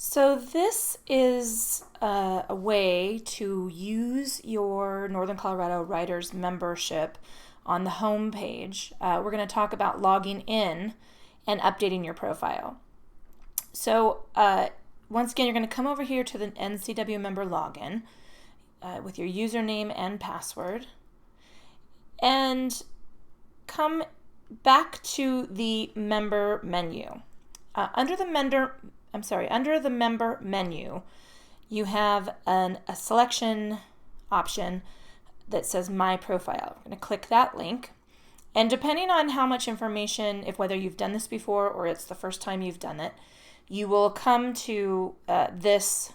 So this is a way to use your Northern Colorado Writers membership on the home page. We're going to talk about logging in and updating your profile. So once again, you're going to come over here to the NCW member login with your username and password, and come back to the member menu. Under the member menu, you have a selection option that says My Profile. We're going to click that link. And depending on how much information, if whether you've done this before or it's the first time you've done it, you will come to this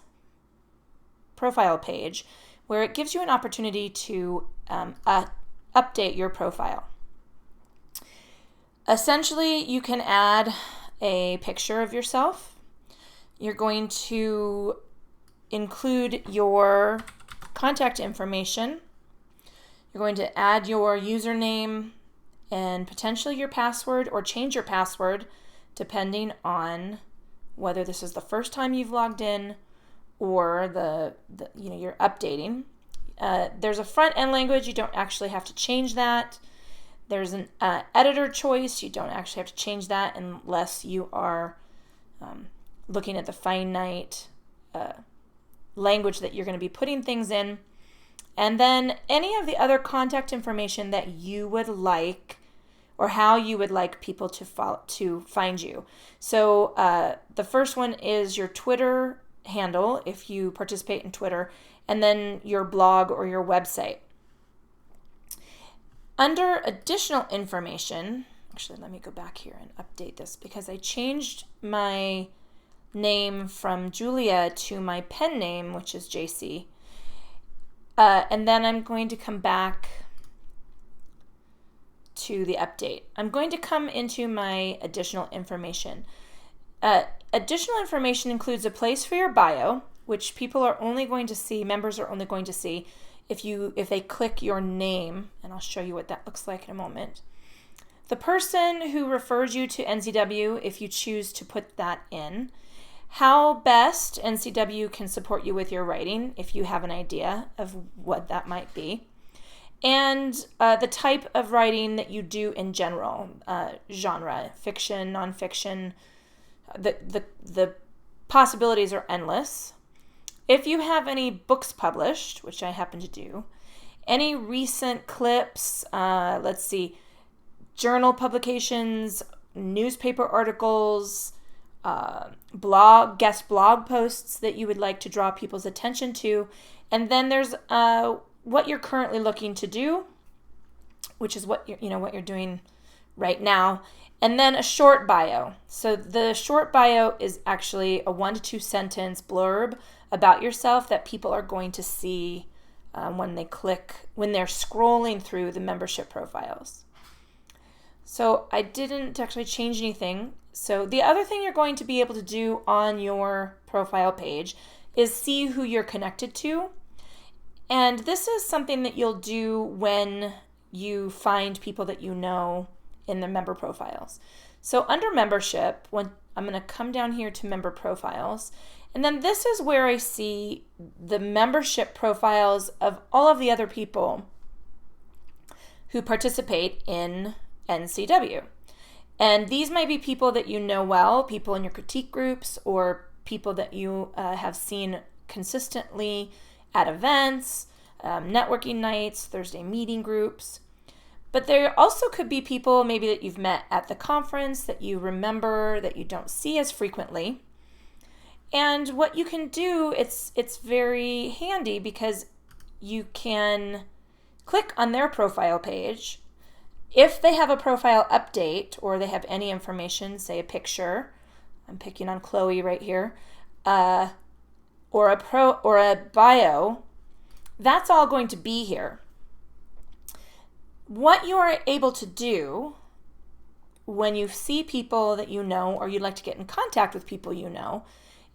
profile page where it gives you an opportunity to update your profile. Essentially, you can add a picture of yourself. You're going to include your contact information. You're going to add your username and potentially your password, or change your password depending on whether this is the first time you've logged in or you're updating. There's a front end language. You don't actually have to change that. There's an editor choice. You don't actually have to change that unless you are looking at the finite language that you're going to be putting things in. And then any of the other contact information that you would like, or how you would like people to find you. So the first one is your Twitter handle, if you participate in Twitter, and then your blog or your website. Under additional information, actually let me go back here and update this because I changed my name from Julia to my pen name, which is JC. And then I'm going to come back to the update. I'm going to come into my additional information. Additional information includes a place for your bio, which members are only going to see if they click your name, and I'll show you what that looks like in a moment. The person who refers you to NCW, if you choose to put that in. How best NCW can support you with your writing, if you have an idea of what that might be. And the type of writing that you do in general, genre, fiction, nonfiction. The possibilities are endless. If you have any books published, which I happen to do, any recent clips, journal publications, newspaper articles, guest blog posts that you would like to draw people's attention to, and then there's what you're currently looking to do, which is what you're doing right now, and then a short bio. So the short bio is actually a 1 to 2 sentence blurb about yourself that people are going to see when they're scrolling through the membership profiles. So I didn't actually change anything. So the other thing you're going to be able to do on your profile page is see who you're connected to. And this is something that you'll do when you find people that you know in the member profiles. So under membership, I'm going to come down here to member profiles, and then this is where I see the membership profiles of all of the other people who participate in NCW. And these might be people that you know well, people in your critique groups, or people that you have seen consistently at events, networking nights, Thursday meeting groups. But there also could be people maybe that you've met at the conference that you remember that you don't see as frequently. And what you can do, it's very handy because you can click on their profile page. If they have a profile update or they have any information, say a picture, I'm picking on Chloe right here, or a bio, that's all going to be here. What you are able to do when you see people that you know or you'd like to get in contact with people you know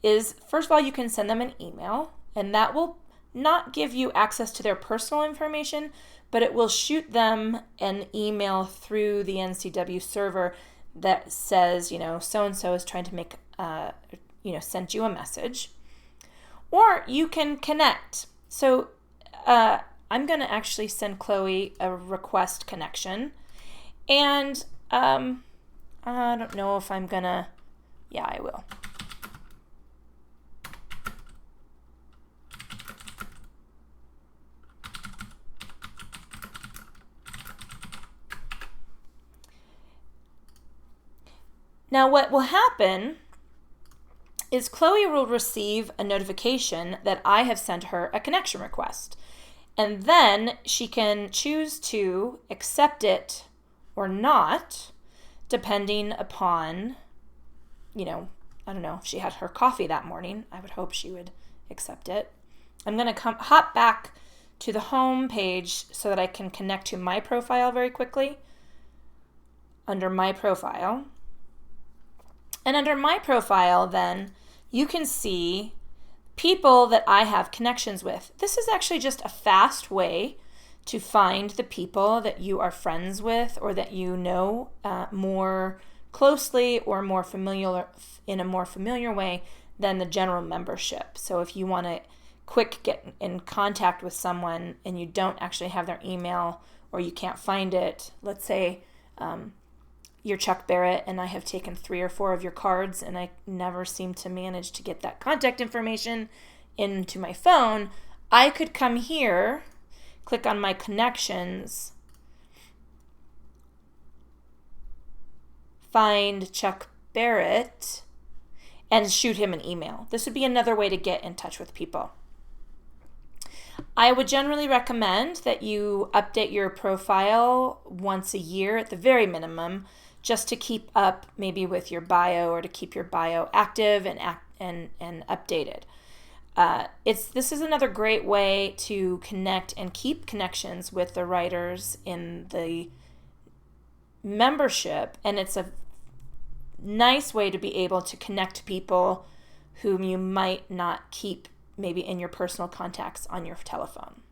is, first of all, you can send them an email, and that will not give you access to their personal information, but it will shoot them an email through the NCW server that says, so-and-so is trying to make, sent you a message. Or you can connect. So I'm going to actually send Chloe a request connection. And I don't know if I'm going to, yeah, I will. Now what will happen is Chloe will receive a notification that I have sent her a connection request. And then she can choose to accept it or not, depending upon, I don't know, if she had her coffee that morning. I would hope she would accept it. I'm going to hop back to the home page so that I can connect to my profile very quickly. Under my profile. And under my profile, then, you can see people that I have connections with. This is actually just a fast way to find the people that you are friends with or that you know more closely or more familiar in a more familiar way than the general membership. So if you want to quick get in contact with someone and you don't actually have their email or you can't find it, let's say you're Chuck Barrett and I have taken 3 or 4 of your cards and I never seem to manage to get that contact information into my phone, I could come here, click on my connections, find Chuck Barrett, and shoot him an email. This would be another way to get in touch with people. I would generally recommend that you update your profile once a year at the very minimum, just to keep up maybe with your bio or to keep your bio active and updated. This is another great way to connect and keep connections with the writers in the membership, and it's a nice way to be able to connect people whom you might not keep maybe in your personal contacts on your telephone.